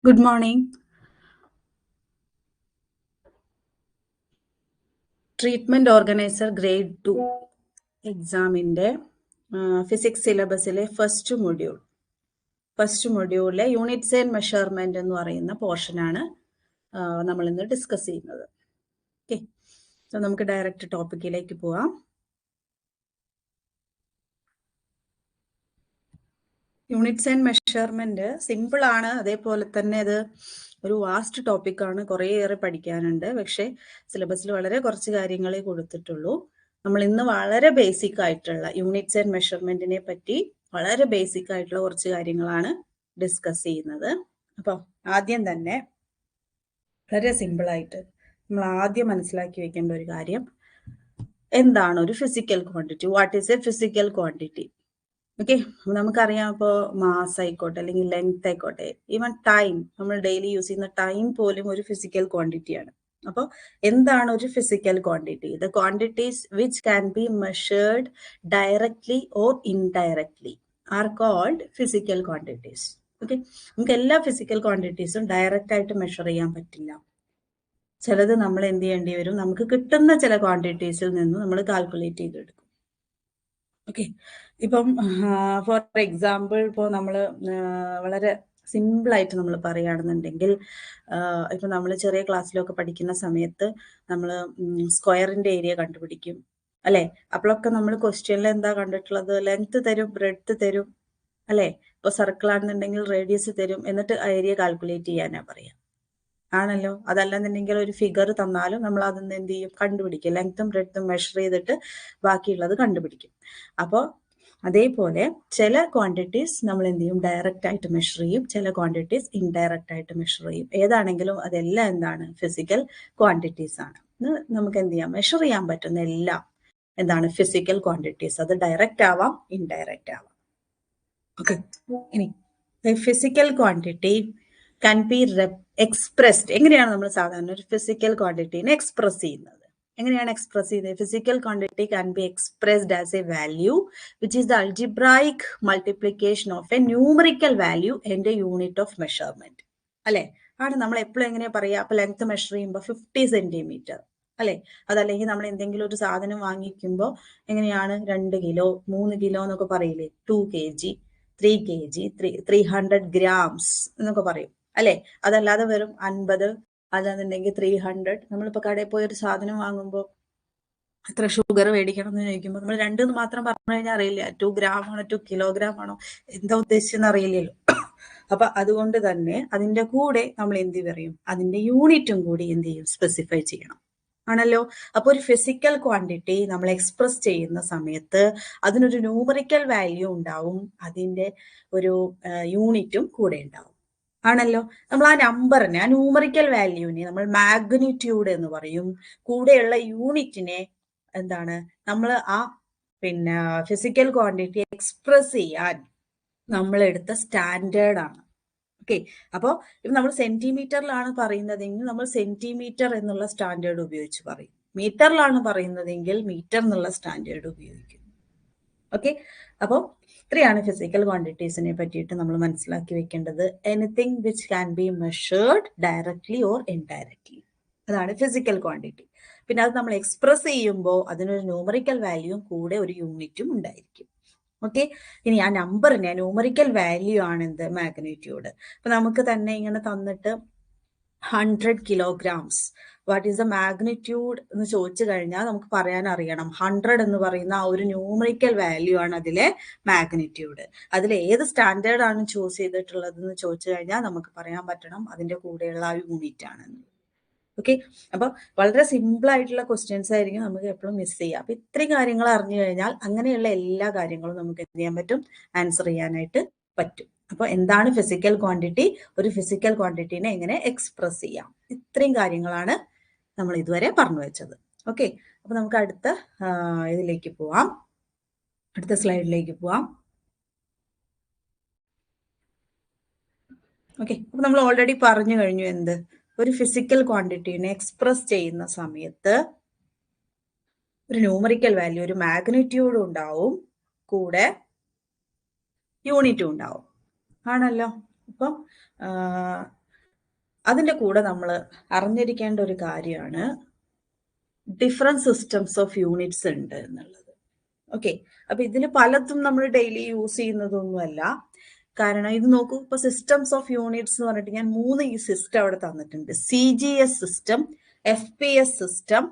Good morning. Treatment organizer grade 2 എക്സാമിന്റെ physics സിലബസിലെ first മൊഡ്യൂളിലെ യൂണിറ്റ്സ് ആൻഡ് മെഷർമെന്റ് എന്ന് പറയുന്ന പോർഷനാണ് നമ്മൾ ഇന്ന് ഡിസ്കസ് ചെയ്യുന്നത്. ഓക്കെ, സോ നമുക്ക് ഡയറക്റ്റ് ടോപ്പിക്കിലേക്ക് പോവാം. യൂണിറ്റ്സ് ആൻഡ് മെഷർമെന്റ് സിമ്പിൾ ആണ്, അതേപോലെ തന്നെ അത് ഒരു വാസ്റ്റ് ടോപ്പിക്കാണ്, കുറേയേറെ പഠിക്കാനുണ്ട്. പക്ഷേ സിലബസിൽ വളരെ കുറച്ച് കാര്യങ്ങളെ കൊടുത്തിട്ടുള്ളൂ. നമ്മൾ ഇന്ന് വളരെ ബേസിക് ആയിട്ടുള്ള യൂണിറ്റ്സ് ആൻഡ് മെഷർമെന്റിനെ പറ്റി വളരെ ബേസിക് ആയിട്ടുള്ള കുറച്ച് കാര്യങ്ങളാണ് ഡിസ്കസ് ചെയ്യുന്നത്. അപ്പം ആദ്യം തന്നെ വളരെ സിമ്പിൾ ആയിട്ട് നമ്മൾ ആദ്യം മനസ്സിലാക്കി വെക്കേണ്ട ഒരു കാര്യം, എന്താണ് ഒരു physical quantity? What is a physical quantity? Okay, നമുക്കറിയാം, ഇപ്പോൾ മാസ് ആയിക്കോട്ടെ അല്ലെങ്കിൽ ലെങ്ത് ആയിക്കോട്ടെ, ഈവൻ ടൈം, നമ്മൾ ഡെയിലി യൂസ് ചെയ്യുന്ന ടൈം പോലും ഒരു ഫിസിക്കൽ ക്വാണ്ടിറ്റിയാണ്. അപ്പോൾ എന്താണ് ഒരു physical quantity? The quantities which can be measured directly or indirectly are called physical quantities. Okay, നമുക്ക് എല്ലാ ഫിസിക്കൽ ക്വാണ്ടിറ്റീസും ഡയറക്റ്റ് ആയിട്ട് മെഷർ ചെയ്യാൻ പറ്റില്ല. ചിലത് നമ്മൾ എന്ത് ചെയ്യേണ്ടി വരും, നമുക്ക് കിട്ടുന്ന ചില ക്വാണ്ടിറ്റീസിൽ നിന്ന് നമ്മൾ കാൽക്കുലേറ്റ് ചെയ്തെടുക്കും. ഓക്കെ, ഇപ്പം ഫോർ എക്സാമ്പിൾ ഇപ്പോൾ നമ്മൾ വളരെ സിമ്പിളായിട്ട് നമ്മൾ പറയുകയാണെന്നുണ്ടെങ്കിൽ, ഇപ്പം നമ്മൾ ചെറിയ ക്ലാസ്സിലൊക്കെ പഠിക്കുന്ന സമയത്ത് നമ്മൾ സ്ക്വയറിൻ്റെ ഏരിയ കണ്ടുപിടിക്കും അല്ലേ? അപ്പോഴൊക്കെ നമ്മൾ ക്വസ്റ്റ്യനിൽ എന്താ കണ്ടിട്ടുള്ളത്? ലെങ്ത് തരും, ബ്രെഡ്ത്ത് തരും അല്ലേ? ഇപ്പോൾ സർക്കിൾ ആണെന്നുണ്ടെങ്കിൽ റേഡിയസ് തരും, എന്നിട്ട് ആ ഏരിയ കാൽക്കുലേറ്റ് ചെയ്യാനാണ് പറയാം, ആണല്ലോ. അതല്ലെന്നുണ്ടെങ്കിൽ ഒരു ഫിഗർ തന്നാലും നമ്മൾ അതൊന്ന് എന്ത് ചെയ്യും, കണ്ടുപിടിക്കും. ലെങ്ത്തും ബ്രെഡ്ത്തും മെഷർ ചെയ്തിട്ട് ബാക്കിയുള്ളത് കണ്ടുപിടിക്കും. അപ്പോൾ അതേപോലെ ചില ക്വാണ്ടിറ്റീസ് നമ്മൾ എന്ത് ചെയ്യും, ഡയറക്റ്റ് ആയിട്ട് മെഷർ ചെയ്യും, ചില ക്വാണ്ടിറ്റീസ് ഇൻഡയറക്റ്റ് ആയിട്ട് മെഷർ ചെയ്യും. ഏതാണെങ്കിലും അതെല്ലാം എന്താണ്, ഫിസിക്കൽ ക്വാണ്ടിറ്റീസ് ആണ്. നമുക്ക് എന്ത് ചെയ്യാം, മെഷർ ചെയ്യാൻ പറ്റുന്ന എല്ലാം എന്താണ്, ഫിസിക്കൽ ക്വാണ്ടിറ്റീസ്. അത് ഡയറക്റ്റ് ആവാം, ഇൻഡയറക്റ്റ് ആവാം. ഓക്കെ, ഇനി physical quantity can be expressed. എങ്ങനെയാണ് നമ്മൾ സാധാരണ ഒരു ഫിസിക്കൽ ക്വാണ്ടിറ്റീനെ എക്സ്പ്രസ് ചെയ്യുന്നത്? എങ്ങനെയാണ് എക്സ്പ്രസ് ചെയ്യുന്നത്? Physical quantity can be expressed as a value which is the algebraic multiplication of a numerical value and a unit of measurement. അല്ലെ, ആണ് നമ്മൾ എപ്പോഴും എങ്ങനെയാ പറയാ? അപ്പൊ ലെങ്ത് മെഷർ ചെയ്യുമ്പോൾ 50 സെന്റിമീറ്റർ അല്ലെ? അതല്ലെങ്കിൽ നമ്മൾ എന്തെങ്കിലും ഒരു സാധനം വാങ്ങിക്കുമ്പോൾ എങ്ങനെയാണ്, 2 കിലോ 3 കിലോ എന്നൊക്കെ പറയില്ലേ? 2 kg 3 kg 300 grams എന്നൊക്കെ പറയും അല്ലെ? അതല്ലാതെ വെറും 50, അതെന്നുണ്ടെങ്കിൽ 300. നമ്മളിപ്പോ കടയിൽ പോയി ഒരു സാധനം വാങ്ങുമ്പോൾ എത്ര ഷുഗർ മേടിക്കണം എന്ന് ചോദിക്കുമ്പോൾ നമ്മൾ രണ്ടെന്ന് മാത്രം പറഞ്ഞു കഴിഞ്ഞാൽ അറിയില്ല. 2 ഗ്രാം ആണോ 2 കിലോഗ്രാം ആണോ എന്താ ഉദ്ദേശിച്ചെന്ന് അറിയില്ലല്ലോ. അപ്പൊ അതുകൊണ്ട് തന്നെ അതിന്റെ കൂടെ നമ്മൾ എന്ത് പറയും, അതിന്റെ യൂണിറ്റും കൂടി എന്ത് ചെയ്യും, സ്പെസിഫൈ ചെയ്യണം, ആണല്ലോ. അപ്പൊ ഒരു ഫിസിക്കൽ ക്വാണ്ടിറ്റി നമ്മൾ എക്സ്പ്രസ് ചെയ്യുന്ന സമയത്ത് അതിനൊരു ന്യൂമറിക്കൽ വാല്യൂ ഉണ്ടാവും, അതിന്റെ ഒരു യൂണിറ്റും കൂടെ ഉണ്ടാവും, ആണല്ലോ. നമ്മൾ ആ നമ്പറിനെ, ആ ന്യൂമറിക്കൽ വാല്യൂവിനെ നമ്മൾ മാഗ്നിറ്റ്യൂഡ് എന്ന് പറയും. കൂടെയുള്ള യൂണിറ്റിനെ എന്താണ്, നമ്മൾ ആ പിന്നെ ഫിസിക്കൽ ക്വാണ്ടിറ്റി എക്സ്പ്രസ് ചെയ്യാൻ നമ്മൾ എടുത്ത സ്റ്റാൻഡേർഡ് ആണ്. ഓക്കെ, അപ്പോൾ ഇപ്പം നമ്മൾ സെന്റിമീറ്ററിലാണ് പറയുന്നതെങ്കിൽ നമ്മൾ സെന്റിമീറ്റർ എന്നുള്ള സ്റ്റാൻഡേർഡ് ഉപയോഗിച്ച് പറയും. മീറ്ററിലാണ് പറയുന്നതെങ്കിൽ മീറ്റർ എന്നുള്ള സ്റ്റാൻഡേർഡ് ഉപയോഗിക്കും. ഓക്കെ, അപ്പോൾ ഇത്രയാണ് ഫിസിക്കൽ ക്വാണ്ടിറ്റീസിനെ പറ്റിയിട്ട് നമ്മൾ മനസ്സിലാക്കി വെക്കേണ്ടത്. Anything which can be measured directly or indirectly, അതാണ് ഫിസിക്കൽ ക്വാണ്ടിറ്റി. പിന്നെ അത് നമ്മൾ എക്സ്പ്രസ് ചെയ്യുമ്പോൾ അതിനൊരു ന്യൂമറിക്കൽ വാല്യൂവും കൂടെ ഒരു യൂണിറ്റും ഉണ്ടായിരിക്കും. ഓക്കെ, ഇനി ആ നമ്പറിനെ, ന്യൂമറിക്കൽ വാല്യൂ ആണ് എന്ത്, മാഗ്നിറ്റ്യൂഡ്. അപ്പൊ നമുക്ക് തന്നെ ഇങ്ങനെ തന്നിട്ട് 100 kilograms, what is the magnitude എന്ന് ചോദിച്ചു കഴിഞ്ഞാൽ നമുക്ക് പറയാൻ അറിയണം 100 എന്ന് പറയുന്ന ആ ഒരു ന്യൂമറിക്കൽ വാല്യൂ ആണ് അതിലെ മാഗ്നിറ്റ്യൂഡ്. അതിൽ ഏത് സ്റ്റാൻഡേർഡ് ആണ് ചൂസ് ചെയ്തിട്ടുള്ളത് എന്ന് ചോദിച്ചു കഴിഞ്ഞാൽ നമുക്ക് പറയാൻ പറ്റണം അതിന്റെ കൂടെയുള്ള ആ യൂണിറ്റ് ആണെന്ന്. ഓക്കെ, അപ്പൊ വളരെ സിമ്പിൾ ആയിട്ടുള്ള ക്വസ്റ്റ്യൻസ് ആയിരിക്കും നമുക്ക് എപ്പോഴും മിസ് ചെയ്യുക. അപ്പൊ ഇത്രയും കാര്യങ്ങൾ അറിഞ്ഞു കഴിഞ്ഞാൽ അങ്ങനെയുള്ള എല്ലാ കാര്യങ്ങളും നമുക്ക് എന്ത് ചെയ്യാൻ പറ്റും, ആൻസർ ചെയ്യാനായിട്ട് പറ്റും. അപ്പൊ എന്താണ് ഫിസിക്കൽ ക്വാണ്ടിറ്റി, ഒരു ഫിസിക്കൽ ക്വാണ്ടിറ്റീനെ എങ്ങനെ എക്സ്പ്രസ് ചെയ്യാം, ഇത്രയും കാര്യങ്ങളാണ് നമ്മൾ ഇതുവരെ പറഞ്ഞു വെച്ചത്. ഓക്കെ, അപ്പൊ നമുക്ക് അടുത്ത ഇതിലേക്ക് പോവാം, അടുത്ത സ്ലൈഡിലേക്ക് പോവാം. ഓക്കെ, അപ്പൊ നമ്മൾ ഓൾറെഡി പറഞ്ഞു കഴിഞ്ഞു എന്ത്, ഒരു ഫിസിക്കൽ ക്വാണ്ടിറ്റീനെ എക്സ്പ്രസ് ചെയ്യുന്ന സമയത്ത് ഒരു ന്യൂമറിക്കൽ വാല്യൂ, ഒരു മാഗ്നിറ്റ്യൂഡ് ഉണ്ടാവും, കൂടെ യൂണിറ്റും ഉണ്ടാവും, ആണല്ലോ. അപ്പം അതിൻ്റെ കൂടെ നമ്മൾ അറിഞ്ഞിരിക്കേണ്ട ഒരു കാര്യമാണ് ഡിഫറെൻറ്റ് സിസ്റ്റംസ് ഓഫ് യൂണിറ്റ്സ് ഉണ്ട് എന്നുള്ളത്. ഓക്കെ, അപ്പൊ ഇതിൽ പലതും നമ്മൾ ഡെയിലി യൂസ് ചെയ്യുന്നതൊന്നുമല്ല. കാരണം ഇത് നോക്കൂ, ഇപ്പൊ സിസ്റ്റംസ് ഓഫ് യൂണിറ്റ്സ് എന്ന് പറഞ്ഞിട്ട് ഞാൻ 3 ഈ സിസ്റ്റം അവിടെ തന്നിട്ടുണ്ട്. CGS system, FPS system,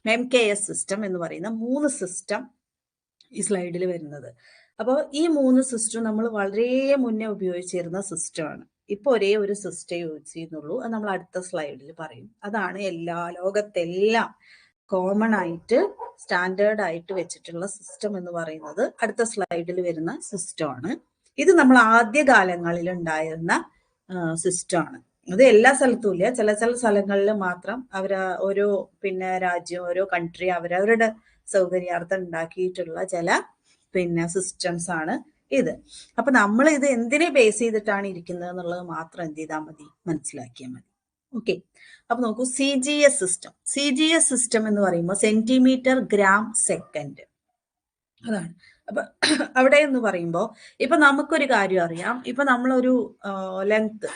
MKS system എന്ന് പറയുന്ന 3 സിസ്റ്റം ഈ സ്ലൈഡിൽ വരുന്നത്. അപ്പോൾ ഈ 3 സിസ്റ്റം നമ്മൾ വളരെ മുന്നേ ഉപയോഗിച്ചിരുന്ന സിസ്റ്റമാണ്. ഇപ്പൊ ഒരേ ഒരു സിസ്റ്റം യൂസ് ചെയ്യുന്നുള്ളൂ. അത് നമ്മൾ അടുത്ത സ്ലൈഡിൽ പറയും. അതാണ് ലോകത്തെല്ലാം കോമൺ ആയിട്ട് സ്റ്റാൻഡേർഡ് ആയിട്ട് വെച്ചിട്ടുള്ള സിസ്റ്റം എന്ന് പറയുന്നത് അടുത്ത സ്ലൈഡിൽ വരുന്ന സിസ്റ്റമാണ്. ഇത് നമ്മൾ ആദ്യകാലങ്ങളിൽ ഉണ്ടായിരുന്ന സിസ്റ്റമാണ്. അത് എല്ലാ സ്ഥലത്തും ഇല്ല, ചില സ്ഥലങ്ങളിൽ മാത്രം ഓരോ രാജ്യം, ഓരോ കൺട്രി അവരവരുടെ സൗകര്യാർത്ഥം ഉണ്ടാക്കിയിട്ടുള്ള ചില സിസ്റ്റംസ് ആണ് ഇത്. അപ്പൊ നമ്മൾ ഇത് എന്തിനെ ബേസ് ചെയ്തിട്ടാണ് ഇരിക്കുന്നത് എന്നുള്ളത് മാത്രം എന്ത് ചെയ്താൽ മതി, മനസ്സിലാക്കിയാൽ മതി. ഓക്കെ, അപ്പൊ നോക്കൂ, CGS സിസ്റ്റം. CGS സിസ്റ്റം എന്ന് പറയുമ്പോൾ സെന്റിമീറ്റർ ഗ്രാം സെക്കൻഡ്, അതാണ്. അപ്പൊ അവിടെ എന്ന് പറയുമ്പോൾ ഇപ്പൊ നമുക്കൊരു കാര്യം അറിയാം. ഇപ്പൊ നമ്മളൊരു ലെങ്ത്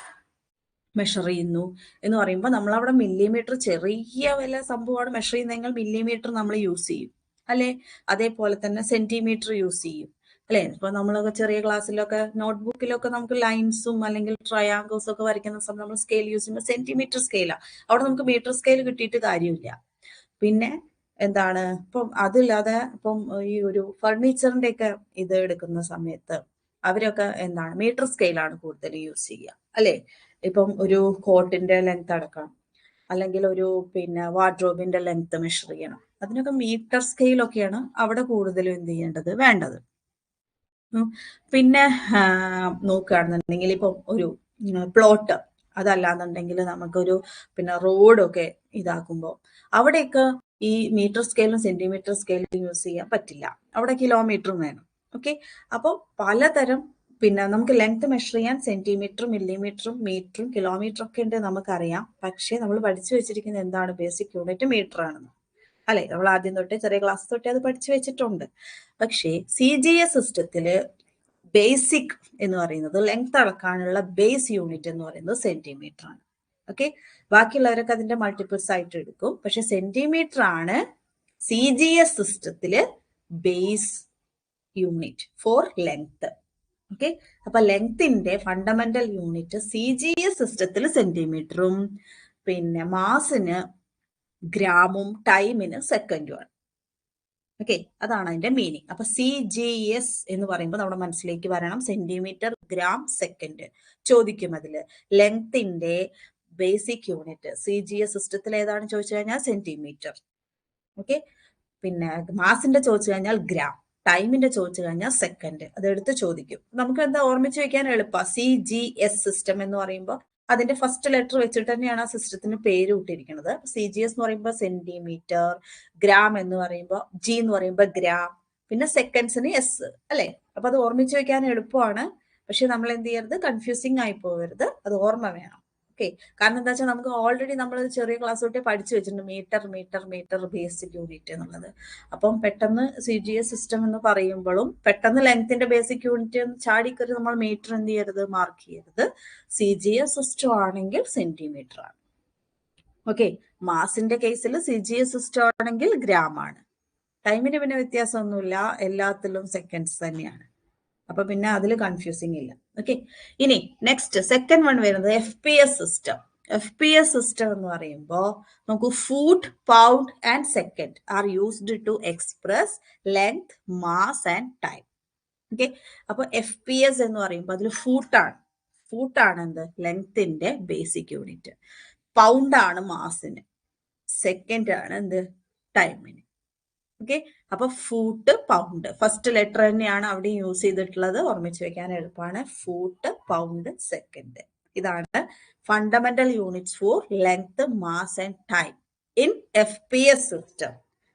മെഷർ ചെയ്യുന്നു എന്ന് പറയുമ്പോൾ നമ്മൾ അവിടെ മില്ലിമീറ്റർ, ചെറിയ വല്ല സംഭവമാണ് മെഷർ ചെയ്യുന്നതെങ്കിൽ മില്ലിമീറ്റർ നമ്മൾ യൂസ് ചെയ്യും, അല്ലെ? അതേപോലെ തന്നെ സെന്റിമീറ്റർ യൂസ് ചെയ്യും, അല്ലെ? ഇപ്പൊ നമ്മളൊക്കെ ചെറിയ ക്ലാസ്സിലൊക്കെ നോട്ട്ബുക്കിലൊക്കെ നമുക്ക് ലൈൻസും അല്ലെങ്കിൽ ട്രയാങ്കിൾസും ഒക്കെ വരയ്ക്കുന്ന സമയം നമ്മൾ സ്കെയിൽ യൂസ് ചെയ്യുമ്പോൾ സെന്റിമീറ്റർ സ്കെയിലാണ്. അവിടെ നമുക്ക് മീറ്റർ സ്കെയിൽ കിട്ടിയിട്ട് കാര്യമില്ല. പിന്നെ എന്താണ്, ഇപ്പം അതില്ലാതെ ഇപ്പം ഈ ഒരു ഫർണിച്ചറിന്റെ ഒക്കെ ഇത് എടുക്കുന്ന സമയത്ത് അവരൊക്കെ എന്താണ് മീറ്റർ സ്കെയിലാണ് കൂടുതൽ യൂസ് ചെയ്യുക, അല്ലെ? ഇപ്പം ഒരു കോട്ടിന്റെ ലെങ്ത് അടക്കണം, അല്ലെങ്കിൽ ഒരു വാർഡ്രോബിന്റെ ലെങ്ത് മെഷർ ചെയ്യണം, അതിനൊക്കെ മീറ്റർ സ്കെയിലൊക്കെയാണ് അവിടെ കൂടുതലും എന്ത് ചെയ്യേണ്ടത്, വേണ്ടത്. പിന്നെ നോക്കുകയാണെന്നുണ്ടെങ്കിൽ ഇപ്പം ഒരു പ്ലോട്ട്, അതല്ലാന്നുണ്ടെങ്കിൽ നമുക്കൊരു റോഡൊക്കെ ഇതാക്കുമ്പോൾ അവിടെയൊക്കെ ഈ മീറ്റർ സ്കെയിലും സെന്റിമീറ്റർ സ്കെയിലും യൂസ് ചെയ്യാൻ പറ്റില്ല, അവിടെ കിലോമീറ്ററും വേണം. ഓക്കെ, അപ്പോൾ പലതരം നമുക്ക് ലെങ്ത് മെഷർ ചെയ്യാൻ സെന്റിമീറ്ററും മില്ലിമീറ്ററും മീറ്ററും കിലോമീറ്ററും ഒക്കെ ഉണ്ട്, നമുക്കറിയാം. പക്ഷേ നമ്മൾ പഠിച്ചു വെച്ചിരിക്കുന്നത് എന്താണ്, ബേസിക് യൂണിറ്റ് മീറ്റർ ആണെന്ന്, അല്ലെ? നമ്മൾ ആദ്യം തൊട്ടേ ചെറിയ ക്ലാസ് തൊട്ടേ അത് പഠിച്ചു വെച്ചിട്ടുണ്ട്. പക്ഷേ CGS സിസ്റ്റത്തില് ബേസിക് എന്ന് പറയുന്നത് ലെങ്ത് അളക്കാനുള്ള ബേസ് യൂണിറ്റ് എന്ന് പറയുന്നത് സെന്റിമീറ്റർ ആണ്. ഓക്കെ, ബാക്കിയുള്ളവരൊക്കെ അതിന്റെ മൾട്ടിപ്പിൾസ് ആയിട്ട് എടുക്കും. പക്ഷെ സെന്റിമീറ്റർ ആണ് CGS സിസ്റ്റത്തില് base unit for length. Okay, അപ്പൊ ലെങ്ത്തിന്റെ ഫണ്ടമെന്റൽ യൂണിറ്റ് CGS സിസ്റ്റത്തിൽ സെന്റിമീറ്ററും മാസിന് ഗ്രാമും ടൈമിന് സെക്കൻഡുമാണ്. ഓക്കെ, അതാണ് അതിന്റെ മീനിങ്. അപ്പൊ CGS എന്ന് പറയുമ്പോൾ നമ്മുടെ മനസ്സിലേക്ക് വരണം സെന്റിമീറ്റർ ഗ്രാം സെക്കൻഡ്. ചോദിക്കും അതില് ലെങ്ത്തിന്റെ ബേസിക് യൂണിറ്റ് CGS സിസ്റ്റത്തിൽ ഏതാണ് ചോദിച്ചു കഴിഞ്ഞാൽ സെന്റിമീറ്റർ. ഓക്കെ, മാസിന്റെ ചോദിച്ചു കഴിഞ്ഞാൽ ഗ്രാം, ടൈമിന്റെ ചോദിച്ചു കഴിഞ്ഞാൽ സെക്കൻഡ്. അതെടുത്ത് ചോദിക്കും. നമുക്ക് എന്താ ഓർമ്മിച്ച് വെക്കാൻ എളുപ്പ, CGS സിസ്റ്റം എന്ന് പറയുമ്പോൾ അതിന്റെ ഫസ്റ്റ് ലെറ്റർ വെച്ചിട്ട് തന്നെയാണ് ആ സിസ്റ്റത്തിന് പേര് ഇട്ടിരിക്കുന്നത്. CGS എന്ന് പറയുമ്പോൾ സെന്റിമീറ്റർ, ഗ്രാം എന്ന് പറയുമ്പോൾ G എന്ന് പറയുമ്പോൾ ഗ്രാം, പിന്നെ സെക്കൻഡ്സിന് S, അല്ലെ? അപ്പൊ അത് ഓർമ്മിച്ച് വെക്കാൻ എളുപ്പമാണ്. പക്ഷെ നമ്മൾ എന്ത് ചെയ്യരുത്, കൺഫ്യൂസിങ് ആയി പോകരുത്, അത് ഓർമ്മ വേണം. ഓക്കെ, കാരണം എന്താ വെച്ചാൽ നമുക്ക് ഓൾറെഡി നമ്മൾ ചെറിയ ക്ലാസ് തൊട്ടേ പഠിച്ചു വെച്ചിട്ടുണ്ട് metre metre metre basic unit എന്നുള്ളത്. അപ്പം പെട്ടെന്ന് CGS സിസ്റ്റം എന്ന് പറയുമ്പോഴും പെട്ടെന്ന് ലെങ്ത്തിന്റെ ബേസിക് യൂണിറ്റ് ചാടിക്കറി നമ്മൾ മീറ്റർ എന്ത് ചെയ്യരുത്, മാർക്ക് ചെയ്യരുത്. CGS സിസ്റ്റം ആണെങ്കിൽ സെന്റിമീറ്റർ ആണ്. ഓക്കെ, മാസിന്റെ കേസിൽ CGS സിസ്റ്റം ആണെങ്കിൽ ഗ്രാം ആണ്. ടൈമിന് വ്യത്യാസമൊന്നുമില്ല, എല്ലാത്തിലും സെക്കൻഡ്സ് തന്നെയാണ്. അപ്പൊ അതിൽ കൺഫ്യൂസിങ് ഇല്ല. ഓക്കെ, ഇനി നെക്സ്റ്റ് സെക്കൻഡ് വൺ വരുന്നത് FPS സിസ്റ്റം. FPS സിസ്റ്റം എന്ന് പറയുമ്പോൾ നമുക്ക് foot, pound and second are used to express length, mass and time. Okay, അപ്പൊ FPS എന്ന് പറയുമ്പോൾ അതിൽ ഫൂട്ടാണ് എന്ത്, ലെങ്ത്തിന്റെ ബേസിക് യൂണിറ്റ്. പൗണ്ട് ആണ് മാസിന്, സെക്കൻഡ് ആണ് എന്ത്, ടൈമിന്. ഓക്കെ, അപ്പൊ ഫൂട്ട്, പൗണ്ട് ഫസ്റ്റ് ലെറ്റർ തന്നെയാണ് അവിടെ യൂസ് ചെയ്തിട്ടുള്ളത്, ഓർമ്മിച്ച് വെക്കാൻ എളുപ്പമാണ്. ഫൂട്ട്, പൗണ്ട്, സെക്കൻഡ്, ഇതാണ് fundamental units for length, mass and time in FPS system.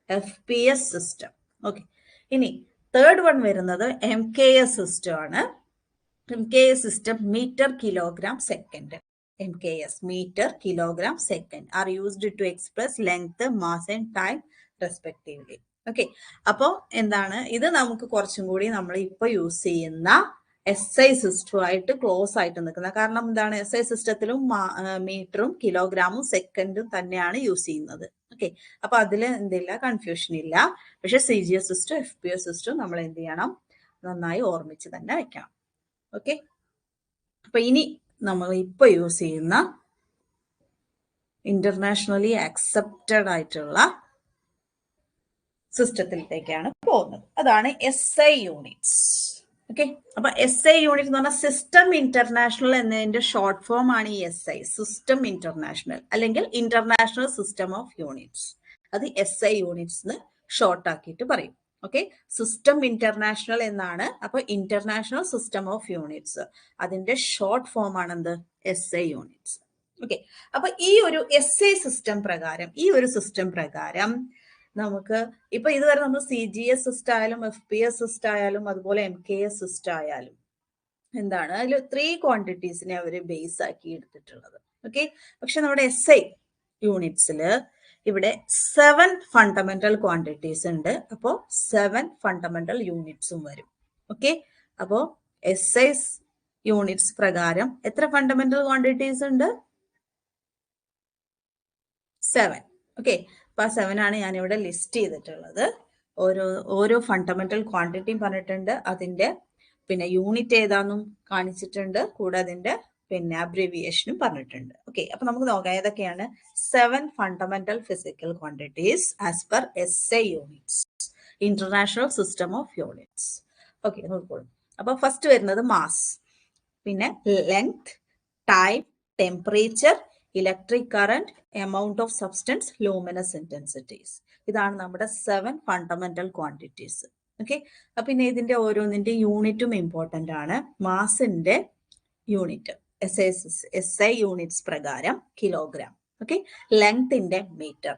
FPS system. Okay, ഇനി തേർഡ് വൺ വരുന്നത് MKS സിസ്റ്റം ആണ്. MKS system metre, kilogram, second. MKS metre, kilogram, second are used to express length, mass and time respectively. Okay, അപ്പോൾ എന്താണ് ഇത്, നമുക്ക് കുറച്ചും കൂടി നമ്മൾ ഇപ്പൊ യൂസ് ചെയ്യുന്ന SI സിസ്റ്റവുമായിട്ട് ക്ലോസ് ആയിട്ട് നിൽക്കുന്നത്. കാരണം എന്താണ്, SI സിസ്റ്റത്തിലും മീറ്ററും കിലോഗ്രാമും സെക്കൻഡും തന്നെയാണ് യൂസ് ചെയ്യുന്നത്. ഓക്കെ, അപ്പൊ അതിൽ എന്തില്ല, കൺഫ്യൂഷൻ ഇല്ല. പക്ഷെ CGS സിസ്റ്റം FPS സിസ്റ്റം നമ്മൾ എന്ത് ചെയ്യണം, നന്നായി ഓർമ്മിച്ച് തന്നെ വെക്കണം. ഓക്കെ, അപ്പൊ ഇനി നമ്മൾ ഇപ്പൊ യൂസ് ചെയ്യുന്ന ഇന്റർനാഷണലി അക്സെപ്റ്റഡ് ആയിട്ടുള്ള സിസ്റ്റത്തിലേക്കാണ് പോകുന്നത്. അതാണ് SI യൂണിറ്റ്സ്. ഓക്കെ, അപ്പൊ SI യൂണിറ്റ് എന്ന് പറഞ്ഞാൽ സിസ്റ്റം ഇന്റർനാഷണൽ എന്നതിന്റെ ഷോർട്ട് ഫോം ആണ് ഈ SI, സിസ്റ്റം ഇന്റർനാഷണൽ, അല്ലെങ്കിൽ ഇന്റർനാഷണൽ സിസ്റ്റം ഓഫ് യൂണിറ്റ്സ്. അത് SI യൂണിറ്റ്സ് ഷോർട്ട് ആക്കിയിട്ട് പറയും. ഓക്കെ, സിസ്റ്റം ഇന്റർനാഷണൽ എന്നാണ്. അപ്പൊ ഇന്റർനാഷണൽ സിസ്റ്റം ഓഫ് യൂണിറ്റ്സ്, അതിന്റെ ഷോർട്ട് ഫോം ആണ് എന്ത്, SI യൂണിറ്റ്സ്. ഓക്കെ, അപ്പൊ ഈ ഒരു SI സിസ്റ്റം പ്രകാരം, ഈ ഒരു സിസ്റ്റം പ്രകാരം നമുക്ക് ഇപ്പൊ ഇതുവരെ നമ്മൾ CGS സിസ്റ്റം ആയാലും FPS സിസ്റ്റം ആയാലും അതുപോലെ MKS സിസ്റ്റം ആയാലും എന്താണ്, അതിൽ 3 ക്വാണ്ടിറ്റീസിനെ അവർ ബേസ് ആക്കി എടുത്തിട്ടുള്ളത്. ഓക്കെ, പക്ഷെ നമ്മുടെ SI യൂണിറ്റ്സിൽ ഇവിടെ 7 ഫണ്ടമെന്റൽ ക്വാണ്ടിറ്റീസ് ഉണ്ട്. അപ്പോൾ 7 ഫണ്ടമെന്റൽ യൂണിറ്റ്സും വരും. ഓക്കെ, അപ്പോ SI യൂണിറ്റ്സ് പ്രകാരം എത്ര ഫണ്ടമെന്റൽ ക്വാണ്ടിറ്റീസ് ഉണ്ട്? 7. ഓക്കെ, അപ്പൊ ആ 7 ആണ് ഞാൻ ഇവിടെ ലിസ്റ്റ് ചെയ്തിട്ടുള്ളത്. ഓരോ ഫണ്ടമെന്റൽ ക്വാണ്ടിറ്റിയും പറഞ്ഞിട്ടുണ്ട്, അതിന്റെ പിന്നെ യൂണിറ്റ് ഏതാന്നും കാണിച്ചിട്ടുണ്ട്, കൂടെ അതിന്റെ പിന്നെ അബ്രിവിയേഷനും പറഞ്ഞിട്ടുണ്ട്. ഓക്കെ, അപ്പൊ നമുക്ക് നോക്കാം ഏതൊക്കെയാണ് 7 fundamental physical quantities as per SI units, international system of units. Okay, നോക്കോളൂ. അപ്പൊ ഫസ്റ്റ് വരുന്നത് മാസ്, പിന്നെ length, time, temperature, electric current, amount of substance, luminous intensities. ഇതാണ് നമ്മുടെ 7 ഫണ്ടമെന്റൽ ക്വാണ്ടിറ്റീസ്. ഓക്കെ, അപ്പൊ പിന്നെ ഇതിന്റെ ഓരോന്നിന്റെ യൂണിറ്റും ഇമ്പോർട്ടന്റ് ആണ്. മാസിന്റെ യൂണിറ്റ് SI യൂണിറ്റ്സ് പ്രകാരം കിലോഗ്രാം. ഓക്കെ, ലെങ്ത്തിന്റെ മീറ്റർ,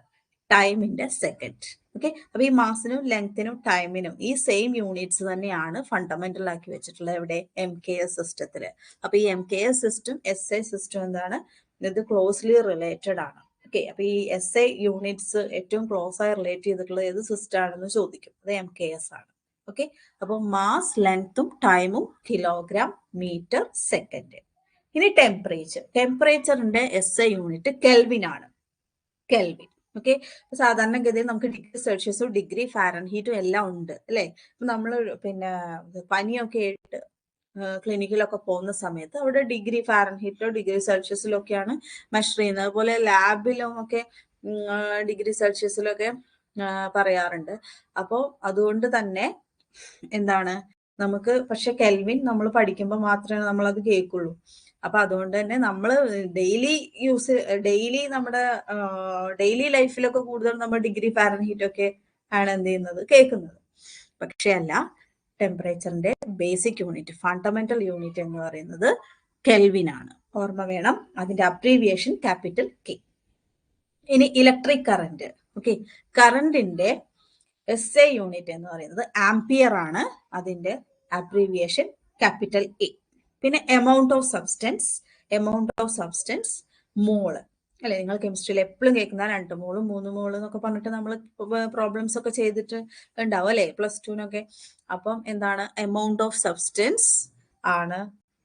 ടൈമിന്റെ സെക്കൻഡ്. ഓക്കെ, അപ്പൊ ഈ മാസിനും ലെങ്ത്തിനും ടൈമിനും ഈ സെയിം യൂണിറ്റ്സ് തന്നെയാണ് ഫണ്ടമെന്റൽ ആക്കി വെച്ചിട്ടുള്ളത് ഇവിടെ MKS സിസ്റ്റത്തില്. അപ്പൊ ഈ MKS സിസ്റ്റം SI സിസ്റ്റം എന്താണ്, ഇത് ക്ലോസ്ലി റിലേറ്റഡ് ആണ്. ഓക്കെ, അപ്പൊ ഈ SI യൂണിറ്റ്സ് ഏറ്റവും ക്ലോസ് ആയി റിലേറ്റ് ചെയ്തിട്ടുള്ളത് ഏത് സിസ്റ്റം ആണെന്ന് ചോദിക്കും, അത് MKS ആണ്. ഓക്കെ, അപ്പൊ മാസ്, ലെങ്ത്തും ടൈമും കിലോഗ്രാം, മീറ്റർ, സെക്കൻഡ്. ഇനി ടെമ്പറേച്ചറിന്റെ SI യൂണിറ്റ് കെൽവിൻ ആണ്, കെൽവിൻ. ഓക്കെ, സാധാരണഗതിയിൽ നമുക്ക് ഡിഗ്രി സെൽഷ്യസും ഡിഗ്രി ഫാരൻഹീറ്റും എല്ലാം ഉണ്ട് അല്ലെ. നമ്മൾ പിന്നെ പനിയൊക്കെ ആയിട്ട് ക്ലിനിക്കിലൊക്കെ പോകുന്ന സമയത്ത് അവിടെ ഡിഗ്രി ഫാരൻഹീറ്റിലോ ഡിഗ്രി സെൽഷ്യസിലോ ഒക്കെയാണ് മെഷർ ചെയ്യുന്നത്. അതുപോലെ ലാബിലും ഒക്കെ ഡിഗ്രി സെൽഷ്യസിലൊക്കെ പറയാറുണ്ട്. അപ്പോൾ അതുകൊണ്ട് തന്നെ എന്താണ് നമുക്ക്, പക്ഷെ കെൽവിൻ നമ്മൾ പഠിക്കുമ്പോൾ മാത്രമേ നമ്മൾ അത് കേൾക്കുള്ളൂ. അപ്പൊ അതുകൊണ്ട് തന്നെ നമ്മൾ ഡെയിലി നമ്മുടെ ഡെയിലി ലൈഫിലൊക്കെ കൂടുതൽ നമ്മൾ ഡിഗ്രി ഫാരൻഹീറ്റ് ഒക്കെ ആണ് എന്ത് ചെയ്യുന്നത്, കേൾക്കുന്നത്. പക്ഷെ അല്ല, ടെമ്പറേച്ചറിന്റെ ബേസിക് യൂണിറ്റ്, ഫണ്ടമെന്റൽ യൂണിറ്റ് എന്ന് പറയുന്നത് കെൽവിൻ ആണ്. ഓർമ്മ വേണം, അതിന്റെ അബ്രീവിയേഷൻ ക്യാപിറ്റൽ K. ഇനി ഇലക്ട്രിക് കറന്റ്. ഓക്കെ, കറന്റിന്റെ SI യൂണിറ്റ് എന്ന് പറയുന്നത് ആംപിയർ ആണ്, അതിന്റെ അബ്രീവിയേഷൻ ക്യാപിറ്റൽ A. പിന്നെ എമൗണ്ട് ഓഫ് സബ്സ്റ്റൻസ് മോള് അല്ലെ. നിങ്ങൾ കെമിസ്ട്രിയിൽ എപ്പോഴും കേൾക്കുന്ന 2 മോളും 3 മോളും എന്നൊക്കെ പറഞ്ഞിട്ട് നമ്മൾ പ്രോബ്ലംസ് ഒക്കെ ചെയ്തിട്ട് ഉണ്ടാവും അല്ലെ, +2-നൊക്കെ. അപ്പം എന്താണ്, എമൗണ്ട് ഓഫ് സബ്സ്റ്റൻസ് ആണ്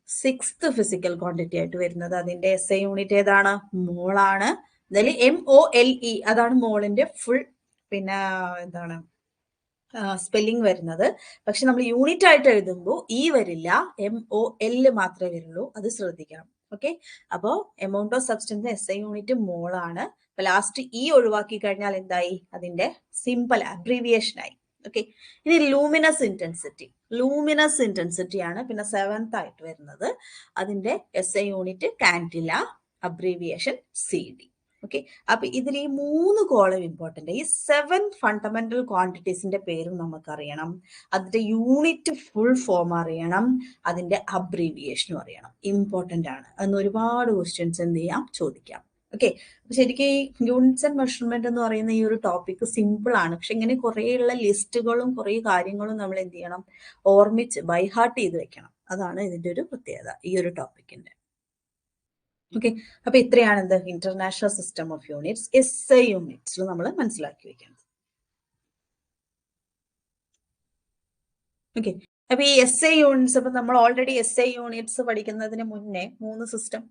6th ഫിസിക്കൽ ക്വാണ്ടിറ്റി ആയിട്ട് വരുന്നത്. അതിന്റെ SI യൂണിറ്റ് ഏതാണ്, മോളാണ്. അതിൽ MOLE, അതാണ് മോളിന്റെ ഫുൾ പിന്നെ എന്താണ് സ്പെല്ലിംഗ് വരുന്നത്. പക്ഷെ നമ്മൾ യൂണിറ്റ് ആയിട്ട് എഴുതുമ്പോൾ വരില്ല, MOL മാത്രമേ വരുള്ളൂ, അത് ശ്രദ്ധിക്കണം. ഓക്കെ, അപ്പോ amount of substance SI unit മോളാണ്. അപ്പൊ ലാസ്റ്റ് ഒഴിവാക്കി കഴിഞ്ഞാൽ എന്തായി, അതിന്റെ സിമ്പിൾ അബ്രീവിയേഷൻ ആയി. ഓക്കെ, ഇനി ലൂമിനസ് ഇന്റൻസിറ്റി ആണ് പിന്നെ 7th ആയിട്ട് വരുന്നത്. അതിന്റെ SI unit Candela, abbreviation CD. Okay, അപ്പൊ ഇതിൽ ഈ 3 കോളം ഇമ്പോർട്ടന്റ്. ഈ 7 ഫണ്ടമെന്റൽ ക്വാണ്ടിറ്റീസിന്റെ പേരും നമുക്കറിയണം, അതിന്റെ യൂണിറ്റ് ഫുൾ ഫോം അറിയണം, അതിന്റെ അബ്രീവിയേഷനും അറിയണം. ഇമ്പോർട്ടന്റ് ആണ്, അന്ന് ഒരുപാട് ക്വസ്റ്റ്യൻസ് എന്ത് ചെയ്യാം, ചോദിക്കാം. ഓക്കെ, അപ്പൊ ശരിക്കും ഈ യൂണിറ്റ്സ് ആൻഡ് മെഷർമെന്റ് എന്ന് പറയുന്ന ഈ ഒരു ടോപ്പിക് സിമ്പിൾ ആണ്. പക്ഷെ ഇങ്ങനെ കുറേയുള്ള ലിസ്റ്റുകളും കുറേ കാര്യങ്ങളും നമ്മൾ എന്ത് ചെയ്യണം, ഓർമ്മിച്ച് ബൈഹാർട്ട് ചെയ്ത് വെക്കണം. അതാണ് ഇതിന്റെ ഒരു പ്രത്യേകത ഈ ഒരു ടോപ്പിക്കിന്റെ. ഓക്കെ, അപ്പൊ ഇത്രയാണ് എന്ത്, international system of units SI യൂണിറ്റ്സിൽ നമ്മൾ മനസ്സിലാക്കി വെക്കുന്നത്. ഓക്കെ, അപ്പൊ ഈ SI യൂണിറ്റ്സ്, ഇപ്പൊ നമ്മൾ ഓൾറെഡി SI യൂണിറ്റ്സ് പഠിക്കുന്നതിന് മുന്നേ 3 സിസ്റ്റം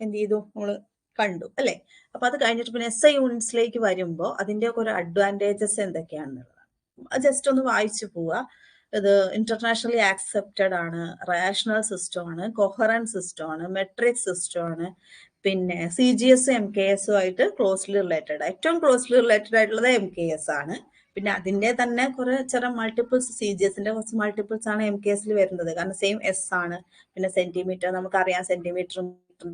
എന്ത് ചെയ്തു നമ്മൾ കണ്ടു അല്ലെ. അപ്പൊ അത് കഴിഞ്ഞിട്ട് പിന്നെ SI യൂണിറ്റ്സിലേക്ക് വരുമ്പോൾ അതിന്റെ ഒക്കെ ഒരു അഡ്വാൻറ്റേജസ് എന്തൊക്കെയാണെന്നുള്ളതാണ് ജസ്റ്റ് ഒന്ന് വായിച്ചു പോവുക. ഇത് ഇന്റർനാഷണലി ആക്സെപ്റ്റഡ് ആണ്, റേഷണൽ സിസ്റ്റം ആണ്, കൊഹറന്റ് സിസ്റ്റം ആണ്, മെട്രിക് സിസ്റ്റം ആണ്, പിന്നെ CGS MKS ആയിട്ട് ക്ലോസ്ലി റിലേറ്റഡ്, ഏറ്റവും ക്ലോസ്ലി റിലേറ്റഡ് ആയിട്ടുള്ളത് MKS ആണ്. പിന്നെ അതിന്റെ തന്നെ കുറെ ചെറിയ മൾട്ടിപ്പിൾസ്, CGSന്റെ കുറച്ച് മൾട്ടിപ്പിൾസ് ആണ് MKSൽ വരുന്നത്, കാരണം സെയിം S ആണ്. പിന്നെ സെന്റിമീറ്റർ നമുക്കറിയാം, സെന്റിമീറ്ററും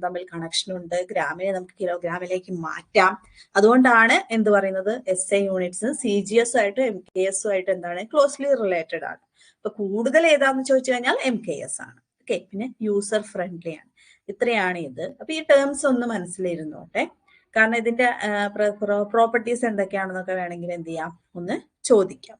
തമ്മിൽ കണക്ഷൻ ഉണ്ട്, ഗ്രാമിനെ നമുക്ക് കിലോഗ്രാമിലേക്ക് മാറ്റാം. അതുകൊണ്ടാണ് എന്ത് പറയുന്നത്, SI യൂണിറ്റ്സ് CGS ആയിട്ട് MKS ആയിട്ട് എന്താണ് ക്ലോസ്ലി റിലേറ്റഡ് ആണ്. അപ്പൊ കൂടുതൽ ഏതാന്ന് ചോദിച്ചു കഴിഞ്ഞാൽ MKS ആണ്. ഓക്കെ, പിന്നെ യൂസർ ഫ്രണ്ട്ലി ആണ്. ഇത്രയാണ് ഇത്. അപ്പൊ ഈ ടേംസ് ഒന്ന് മനസ്സിലിരുന്നോട്ടെ, കാരണം ഇതിന്റെ പ്രോപ്പർട്ടീസ് എന്തൊക്കെയാണെന്നൊക്കെ വേണമെങ്കിൽ എന്ത് ചെയ്യാം, ഒന്ന് ചോദിക്കാം.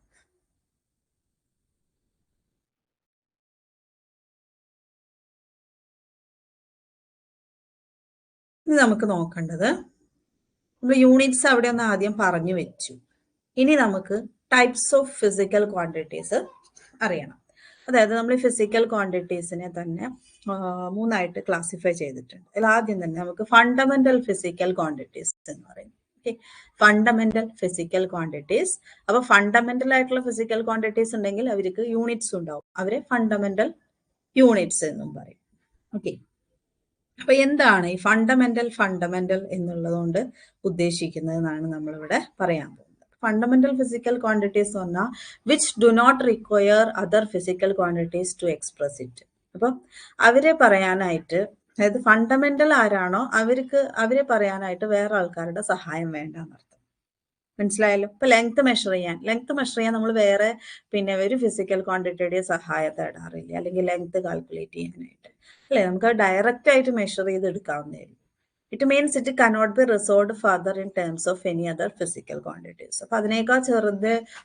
ഇനി നമുക്ക് നോക്കേണ്ടത്, നമ്മൾ യൂണിറ്റ്സ് അവിടെ ഒന്ന് ആദ്യം പറഞ്ഞു വെച്ചു. ഇനി നമുക്ക് ടൈപ്സ് ഓഫ് ഫിസിക്കൽ ക്വാണ്ടിറ്റീസ് അറിയണം. അതായത് നമ്മൾ ഫിസിക്കൽ ക്വാണ്ടിറ്റീസിനെ തന്നെ 3ആയിട്ട് ക്ലാസിഫൈ ചെയ്തിട്ടുണ്ട്. അതിൽ ആദ്യം തന്നെ നമുക്ക് ഫണ്ടമെന്റൽ ഫിസിക്കൽ ക്വാണ്ടിറ്റീസ് എന്ന് പറയും. Okay, fundamental physical quantities. അപ്പൊ ഫണ്ടമെന്റൽ ആയിട്ടുള്ള ഫിസിക്കൽ ക്വാണ്ടിറ്റീസ് ഉണ്ടെങ്കിൽ അവർക്ക് യൂണിറ്റ്സ് ഉണ്ടാവും, അവരെ ഫണ്ടമെന്റൽ യൂണിറ്റ്സ് എന്നും പറയും. ഓക്കെ, അപ്പൊ എന്താണ് ഈ ഫണ്ടമെന്റൽ എന്നുള്ളത് കൊണ്ട് ഉദ്ദേശിക്കുന്നത് എന്നാണ് നമ്മളിവിടെ പറയാൻ പോകുന്നത്. ഫണ്ടമെന്റൽ ഫിസിക്കൽ ക്വാണ്ടിറ്റീസ് പറഞ്ഞാൽ which do not require other physical quantities to express it. അപ്പൊ അവരെ പറയാനായിട്ട്, അതായത് ഫണ്ടമെന്റൽ ആരാണോ അവരെ പറയാനായിട്ട് വേറെ ആൾക്കാരുടെ സഹായം വേണ്ട എന്നർത്ഥം. മനസ്സിലായല്ലോ. ഇപ്പൊ ലെങ്ത് മെഷർ ചെയ്യാൻ നമ്മൾ വേറെ പിന്നെ ഒരു ഫിസിക്കൽ ക്വാണ്ടിറ്റിയുടെ സഹായം തേടാറില്ല, അല്ലെങ്കിൽ ലെങ്ത് കാൽക്കുലേറ്റ് ചെയ്യാനായിട്ട് അല്ലെ, നമുക്ക് ഡയറക്റ്റ് ആയിട്ട് മെഷർ ചെയ്ത് എടുക്കാവുന്നേ ഉള്ളൂ. It means it cannot be resolve further in terms of any other physical quantities. അപ്പൊ അതിനേക്കാൾ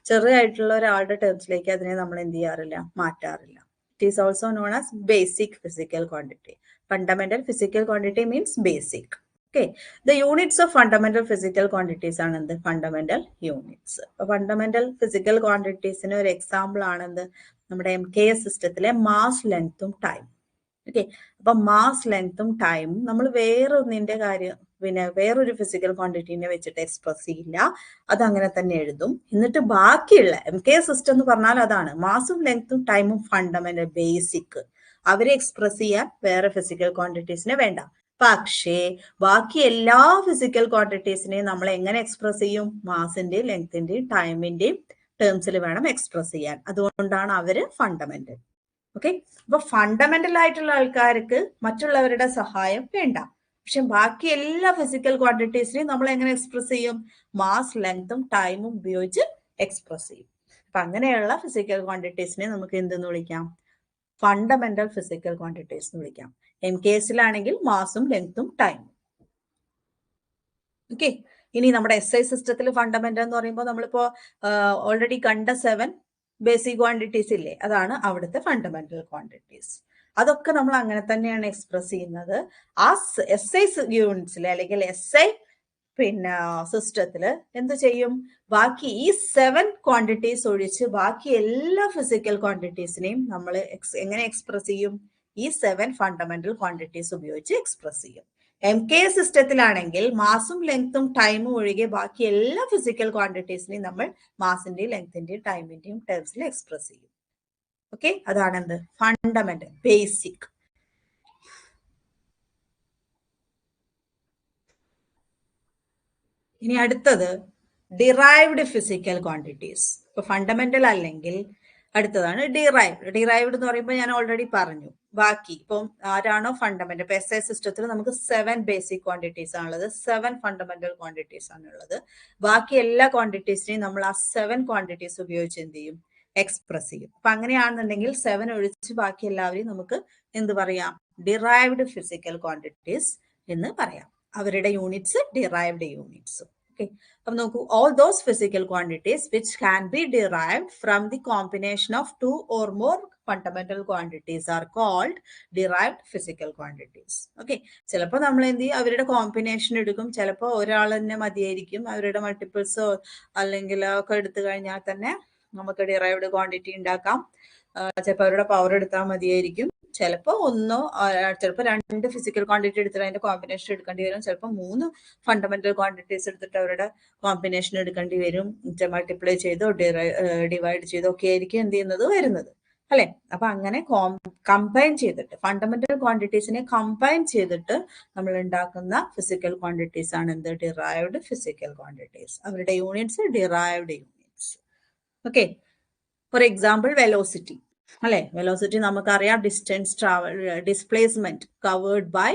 ചെറുതായിട്ടുള്ള ഒരാളുടെ ടേംസിലേക്ക് അതിനെ നമ്മൾ എന്ത് ചെയ്യാറില്ല, മാറ്റാറില്ല. It is also known as basic physical quantity. Fundamental physical quantity means basic. Okay, the units of fundamental physical quantities ആണ് എന്ത്, ഫണ്ടമെന്റൽ യൂണിറ്റ്സ്. അപ്പൊ ഫണ്ടമെന്റൽ ഫിസിക്കൽ ക്വാണ്ടിറ്റീസിന് ഒരു എക്സാമ്പിൾ ആണ് എന്ത്, നമ്മുടെ MKS സിസ്റ്റത്തിലെ മാസ്, ലെങ്ത്തും ടൈം. ഓക്കെ, അപ്പൊ മാസ്, ലെങ്ത്തും ടൈമും നമ്മൾ വേറൊന്നിന്റെ കാര്യം പിന്നെ വേറൊരു ഫിസിക്കൽ ക്വാണ്ടിറ്റീനെ വെച്ചിട്ട് എക്സ്പ്രസ് ചെയ്യില്ല, അത് അങ്ങനെ തന്നെ എഴുതും. എന്നിട്ട് ബാക്കിയുള്ള MKS സിസ്റ്റം എന്ന് പറഞ്ഞാൽ അതാണ്, മാസും ലെങ്ത്തും ടൈമും ഫണ്ടമെന്റൽ ബേസിക്, അവരെ എക്സ്പ്രസ് ചെയ്യാൻ വേറെ ഫിസിക്കൽ ക്വാണ്ടിറ്റീസിനെ വേണ്ട. പക്ഷേ ബാക്കി എല്ലാ ഫിസിക്കൽ ക്വാണ്ടിറ്റീസിനെയും നമ്മൾ എങ്ങനെ എക്സ്പ്രസ് ചെയ്യും, മാസിന്റെയും ലെങ്തിന്റെയും ടൈമിന്റെയും ടേംസിൽ വേണം എക്സ്പ്രസ് ചെയ്യാൻ. അതുകൊണ്ടാണ് അവര് ഫണ്ടമെന്റൽ. ഓക്കെ, അപ്പൊ ഫണ്ടമെന്റൽ ആയിട്ടുള്ള ആൾക്കാർക്ക് മറ്റുള്ളവരുടെ സഹായം വേണ്ട. പക്ഷെ ബാക്കി എല്ലാ ഫിസിക്കൽ ക്വാണ്ടിറ്റീസിനെയും നമ്മൾ എങ്ങനെ എക്സ്പ്രസ് ചെയ്യും, മാസ്, ലെങ്തും ടൈമും ഉപയോഗിച്ച് എക്സ്പ്രസ് ചെയ്യും. അപ്പൊ അങ്ങനെയുള്ള ഫിസിക്കൽ ക്വാണ്ടിറ്റീസിനെ നമുക്ക് എന്തെന്ന് വിളിക്കാം, ഫണ്ടമെന്റൽ ഫിസിക്കൽ ക്വാണ്ടിറ്റീസ് എന്ന് വിളിക്കാം. MKSലാണെങ്കിൽ മാസും ലെങ്തും ടൈമും. ഓക്കെ, ഇനി നമ്മുടെ SI സിസ്റ്റത്തിൽ ഫണ്ടമെന്റൽ എന്ന് പറയുമ്പോൾ നമ്മളിപ്പോ ഓൾറെഡി കണ്ട 7 ബേസിക് ക്വാണ്ടിറ്റീസ് ഇല്ലേ, അതാണ് അവിടുത്തെ ഫണ്ടമെന്റൽ ക്വാണ്ടിറ്റീസ്. അതൊക്കെ നമ്മൾ അങ്ങനെ തന്നെയാണ് എക്സ്പ്രസ് ചെയ്യുന്നത്. ആ SI യൂണിറ്റ്സിൽ അല്ലെങ്കിൽ SI പിന്നെ സിസ്റ്റത്തില് എന്ത് ചെയ്യും, ബാക്കി ഈ 7 ക്വാണ്ടിറ്റീസ് ഒഴിച്ച് ബാക്കി എല്ലാ ഫിസിക്കൽ ക്വാണ്ടിറ്റീസിനെയും നമ്മൾ എങ്ങനെ എക്സ്പ്രസ് ചെയ്യും, ഈ 7 ഫണ്ടമെന്റൽ ക്വാണ്ടിറ്റീസ് ഉപയോഗിച്ച് എക്സ്പ്രസ് ചെയ്യും. MKS സിസ്റ്റത്തിലാണെങ്കിൽ മാസും ലെങ്ത്തും ടൈമും ഒഴികെ ബാക്കി എല്ലാ ഫിസിക്കൽ ക്വാണ്ടിറ്റീസിനെയും നമ്മൾ മാസിന്റെയും ലെങ്തിന്റെയും ടൈമിന്റെയും ടേംസിൽ എക്സ്പ്രസ് ചെയ്യും. ഓക്കെ, അതാണ് എന്ത്, ഫണ്ടമെന്റൽ, ബേസിക്. ഇനി അടുത്തത് ഡിറൈവ്ഡ് ഫിസിക്കൽ ക്വാണ്ടിറ്റീസ്. ഇപ്പൊ ഫണ്ടമെന്റൽ അല്ലെങ്കിൽ അടുത്തതാണ് ഡിറൈവ്ഡ്. ഡിറൈവ്ഡ് എന്ന് പറയുമ്പോൾ ഞാൻ ഓൾറെഡി പറഞ്ഞു, ബാക്കി ഇപ്പം ആരാണോ ഫണ്ടമെന്റൽ, ഇപ്പൊ SI സിസ്റ്റത്തിൽ നമുക്ക് 7 ബേസിക് ക്വാണ്ടിറ്റീസ് ആണുള്ളത്, 7 ഫണ്ടമെന്റൽ ക്വാണ്ടിറ്റീസ് ആണുള്ളത്. ബാക്കി എല്ലാ ക്വാണ്ടിറ്റീസിനെയും നമ്മൾ ആ 7 ക്വാണ്ടിറ്റീസ് ഉപയോഗിച്ച് എന്ത് ചെയ്യും, എക്സ്പ്രസ് ചെയ്യും. അപ്പൊ അങ്ങനെയാണെന്നുണ്ടെങ്കിൽ 7 ഒഴിച്ച് ബാക്കി എല്ലാവരെയും നമുക്ക് എന്ത് പറയാം, ഡിറൈവ്ഡ് ഫിസിക്കൽ ക്വാണ്ടിറ്റീസ് എന്ന് പറയാം. അവരുടെ യൂണിറ്റ്സ് ഡിറൈവ്ഡ് യൂണിറ്റ്സ്. ഓക്കെ, അപ്പൊ നോക്കൂ, all those physical quantities which can be derived from the combination of 2 or more fundamental quantities are called derived physical quantities. Okay, ചിലപ്പോൾ നമ്മൾ എന്ത് ചെയ്യും, അവരുടെ കോമ്പിനേഷൻ എടുക്കും, ചിലപ്പോൾ ഒരാൾ തന്നെ മതിയായിരിക്കും, അവരുടെ മൾട്ടിപ്പിൾസോ അല്ലെങ്കിൽ ഒക്കെ എടുത്തു കഴിഞ്ഞാൽ തന്നെ നമുക്ക് ഡിറൈവ്ഡ് ക്വാണ്ടിറ്റി ഉണ്ടാക്കാം. ചിലപ്പോൾ അവരുടെ പവർ എടുത്താൽ മതിയായിരിക്കും, ചിലപ്പോൾ ഒന്നോ ചിലപ്പോൾ 2 ഫിസിക്കൽ ക്വാണ്ടിറ്റി എടുത്തിട്ട് അതിന്റെ കോമ്പിനേഷൻ എടുക്കേണ്ടി വരും, ചിലപ്പോൾ 3 ഫണ്ടമെന്റൽ ക്വാണ്ടിറ്റീസ് എടുത്തിട്ട് അവരുടെ കോമ്പിനേഷൻ എടുക്കേണ്ടി വരും, മൾട്ടിപ്ലൈ ചെയ്തോ ഡിവൈഡ് ചെയ്തോ ഒക്കെ ആയിരിക്കും എന്ത് ചെയ്യുന്നത് വരുന്നത് അല്ലെ. അപ്പൊ അങ്ങനെ കമ്പൈൻ ചെയ്തിട്ട് ഫണ്ടമെന്റൽ ക്വാണ്ടിറ്റീസിനെ കമ്പൈൻ ചെയ്തിട്ട് നമ്മൾ ഉണ്ടാക്കുന്ന ഫിസിക്കൽ ക്വാണ്ടിറ്റീസ് ആണ് എന്ത്, ഡിറൈവ്ഡ് ഫിസിക്കൽ ക്വാണ്ടിറ്റീസ്. അവരുടെ units derived units. Okay, for example velocity അല്ലെ. വെലോസിറ്റി നമുക്കറിയാം, distance travel, displacement covered by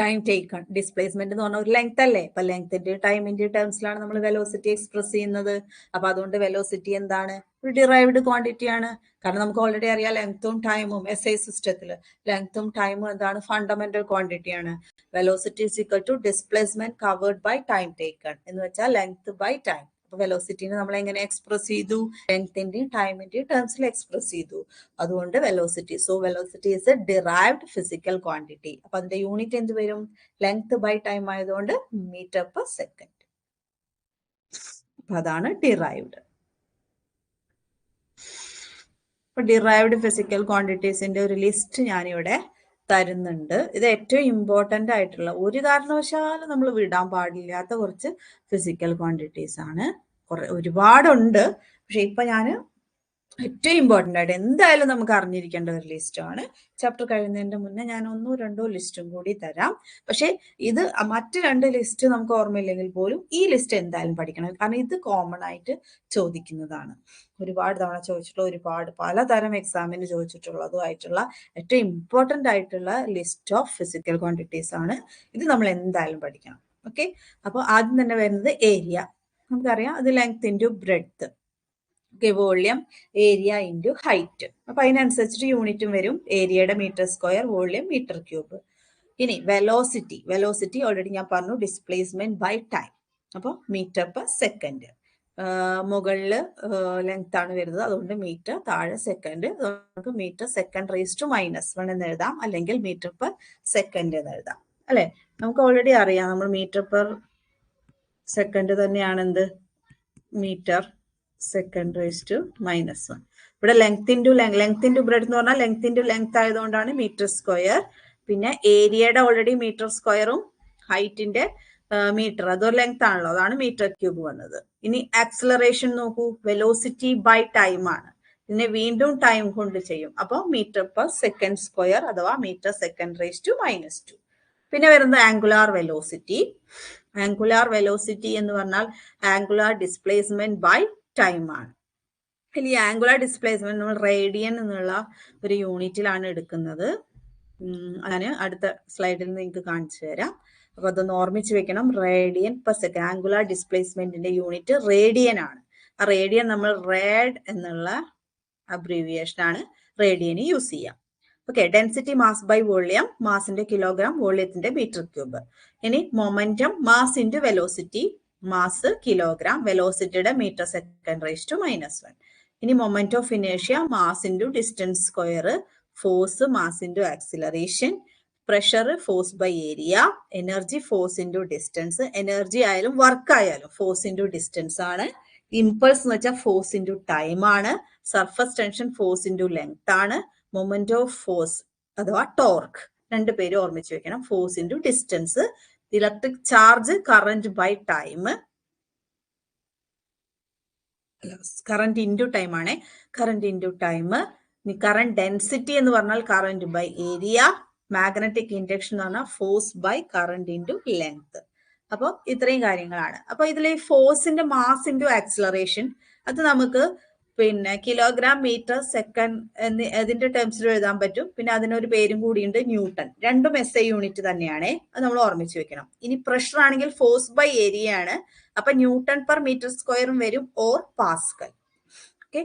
time taken. Displacement എന്ന് പറഞ്ഞാൽ ഒരു ലെങ്ത് അല്ലേ, അപ്പൊ ലെങ്ത്തിന്റെ ടൈമിന്റെ ടേംസിലാണ് നമ്മൾ വെലോസിറ്റി എക്സ്പ്രസ് ചെയ്യുന്നത്. അപ്പൊ അതുകൊണ്ട് വെലോസിറ്റി എന്താണ്, ഒരു ഡിറൈവ്ഡ് ക്വാണ്ടിറ്റി ആണ്. കാരണം നമുക്ക് ഓൾറെഡി അറിയാം ലെങ്ത്തും ടൈമും SI സിസ്റ്റത്തിൽ ലെങ്ത്തും ടൈമും എന്താണ്, ഫണ്ടമെന്റൽ ക്വാണ്ടിറ്റി ആണ്. Velocity is equal to displacement covered by time taken എന്ന് വെച്ചാൽ ലെങ്ത് ബൈ ടൈം. അപ്പൊ വെലോസിറ്റിനെ നമ്മൾ എങ്ങനെ എക്സ്പ്രസ് ചെയ്തു, ലെങ്ത്തിന്റെയും ടൈമിന്റെയും ടേംസിൽ എക്സ്പ്രസ് ചെയ്തു. അതുകൊണ്ട് velocity, so velocity is A derived physical quantity. അപ്പൊ അതിന്റെ യൂണിറ്റ് എന്ത് വരും, ലെങ്ത് ബൈ ടൈം ആയതുകൊണ്ട് മീറ്റർ പെർ സെക്കൻഡ്. അപ്പൊ അതാണ് ഡിറൈവ്ഡ്. അപ്പൊ ഡിറൈവ്ഡ് ഫിസിക്കൽ ക്വാണ്ടിറ്റീസിന്റെ ഒരു ലിസ്റ്റ് ഞാനിവിടെ തരുന്നുണ്ട്. ഇത് ഏറ്റവും ഇമ്പോർട്ടന്റ് ആയിട്ടുള്ള, ഒരു കാരണവശാലും നമ്മൾ വിടാൻ പാടില്ലാത്ത കുറച്ച് ഫിസിക്കൽ ക്വാണ്ടിറ്റീസ് ആണ്. ഒരുപാടുണ്ട്, പക്ഷെ ഇപ്പൊ ഞാൻ ഏറ്റവും ഇമ്പോർട്ടന്റ് ആയിട്ട് എന്തായാലും നമുക്ക് അറിഞ്ഞിരിക്കേണ്ട ഒരു ലിസ്റ്റ് ആണ്. ചാപ്റ്റർ കഴിയുന്നതിന്റെ മുന്നേ ഞാൻ 1-2 ലിസ്റ്റും കൂടി തരാം. പക്ഷെ ഇത് മറ്റ് 2 ലിസ്റ്റ് നമുക്ക് ഓർമ്മയില്ലെങ്കിൽ പോലും ഈ ലിസ്റ്റ് എന്തായാലും പഠിക്കണം, കാരണം ഇത് കോമൺ ആയിട്ട് ചോദിക്കുന്നതാണ്. ഒരുപാട് തവണ ചോദിച്ചിട്ടുള്ള, ഒരുപാട് പലതരം എക്സാമിന് ചോദിച്ചിട്ടുള്ളതുമായിട്ടുള്ള ഏറ്റവും ഇമ്പോർട്ടന്റ് ആയിട്ടുള്ള ലിസ്റ്റ് ഓഫ് ഫിസിക്കൽ ക്വാണ്ടിറ്റീസ് ആണ്. ഇത് നമ്മൾ എന്തായാലും പഠിക്കണം. ഓക്കെ, അപ്പോൾ ആദ്യം തന്നെ വരുന്നത് ഏരിയ. നമുക്കറിയാം അത് length into breadth. Okay, volume area into height. അപ്പൊ അതിനനുസരിച്ചിട്ട് യൂണിറ്റും വരും. ഏരിയയുടെ metre square, volume metre cube. ഇനി വെലോസിറ്റി, വെലോസിറ്റി ഓൾറെഡി ഞാൻ പറഞ്ഞു, ഡിസ്പ്ലേസ്മെന്റ് ബൈ ടൈം. അപ്പോൾ മീറ്റർ പെർ സെക്കൻഡ്. മുകളില് ലെങ്ത് ആണ് വരുന്നത്, അതുകൊണ്ട് മീറ്റർ, താഴെ സെക്കൻഡ്. നമുക്ക് മീറ്റർ സെക്കൻഡ് റേസ് ടു -1 എന്ന് എഴുതാം, അല്ലെങ്കിൽ മീറ്റർ പെർ സെക്കൻഡ് എന്ന് എഴുതാം അല്ലെ. നമുക്ക് ഓൾറെഡി അറിയാം, നമ്മൾ മീറ്റർ പെർ സെക്കൻഡ് തന്നെയാണ് എന്ത്, മീറ്റർ സെക്കൻഡ് റേസ് ടു -1. ഇവിടെ ലെങ്ത് ഇൻറ്റു ബ്രെഡ് എന്ന് പറഞ്ഞാൽ ലെങ്ത് ഇൻറ്റു ലെങ്ത് ആയതുകൊണ്ടാണ് മീറ്റർ സ്ക്വയർ. പിന്നെ ഏരിയയുടെ ഓൾറെഡി മീറ്റർ സ്ക്വയറും ഹൈറ്റിന്റെ മീറ്റർ, അതൊരു ലെങ്ത് ആണല്ലോ, അതാണ് മീറ്റർ ക്യൂബ് വന്നത്. ഇനി ആക്സിലറേഷൻ നോക്കൂ, വെലോസിറ്റി ബൈ ടൈം ആണ്, ഇതിനെ വീണ്ടും ടൈം കൊണ്ട് ചെയ്യും. അപ്പോൾ മീറ്റർ പെർ സെക്കൻഡ് സ്ക്വയർ അഥവാ മീറ്റർ സെക്കൻഡ് റേസ് ടു -2. പിന്നെ വരുന്നത് ആംഗുലാർ വെലോസിറ്റി. ആംഗുലാർ വെലോസിറ്റി എന്ന് പറഞ്ഞാൽ ആംഗുലാർ ഡിസ്പ്ലേസ്മെന്റ് ബൈ ടൈം ആണ്. ഈ ആംഗുലാർ ഡിസ്പ്ലേസ്മെന്റ് നമ്മൾ റേഡിയൻ എന്നുള്ള ഒരു യൂണിറ്റിലാണ് എടുക്കുന്നത്. ഞാൻ അടുത്ത സ്ലൈഡിൽ നിങ്ങൾക്ക് കാണിച്ചു തരാം. അപ്പൊ അതൊന്ന് ഓർമ്മിച്ച് വെക്കണം. റേഡിയൻ പെർ സെക്കൻഡ്, ആംഗുലാർ ഡിസ്പ്ലേസ്മെന്റിന്റെ യൂണിറ്റ് റേഡിയൻ ആണ്. ആ റേഡിയൻ നമ്മൾ റേഡ് എന്നുള്ള അബ്രീവിയേഷൻ ആണ് റേഡിയന് യൂസ് ചെയ്യാം. Okay, density mass by volume, മാസിന്റെ കിലോഗ്രാം, വോള്യത്തിന്റെ മീറ്റർ ക്യൂബ്. ഇനി momentum mass into velocity, mass kilogram, വെലോസിറ്റിയുടെ മീറ്റർ സെക്കൻഡ് റേസ് ടു -1. ഇനി മൊമെന്റ് ഓഫ് ഇനേഷ്യ, mass into distance square, force mass into acceleration, pressure force by area, energy force into distance. Energy ആയാലും work ആയാലും force into distance ആണ്. Impulse എന്ന് വെച്ചാൽ force into time ആണ്. Surface tension force into length ആണ്. Moment of force അഥവാ torque, 2 പേര് ഓർമ്മിച്ച് വെക്കണം. Force into distance. Electric charge current by time, current into time ആണ്, current into time. Current density എന്ന് പറഞ്ഞാൽ current by area. Magnetic induction എന്ന് പറഞ്ഞാൽ force by current into length. അപ്പോൾ ഇത്രയും കാര്യങ്ങളാണ്. അപ്പൊ ഇതിൽ ഈ ഫോഴ്സിന്റെ മാസ് ഇൻറ്റു ആക്സിലറേഷൻ അത് നമുക്ക് പിന്നെ കിലോഗ്രാം, മീറ്റർ, സെക്കൻഡ് അതിന്റെ ടേംസിൽ എഴുതാൻ പറ്റും. പിന്നെ അതിനൊരു പേരും കൂടിയുണ്ട്, ന്യൂട്ടൺ. രണ്ടും SI യൂണിറ്റ് തന്നെയാണ്, അത് നമ്മൾ ഓർമ്മിച്ച് വെക്കണം. ഇനി പ്രഷർ ആണെങ്കിൽ ഫോഴ്സ് ബൈ ഏരിയ ആണ്, അപ്പൊ ന്യൂട്ടൺ പെർ മീറ്റർ സ്ക്വയറും വരും, ഓർ പാസ്കൽ. ഓക്കെ,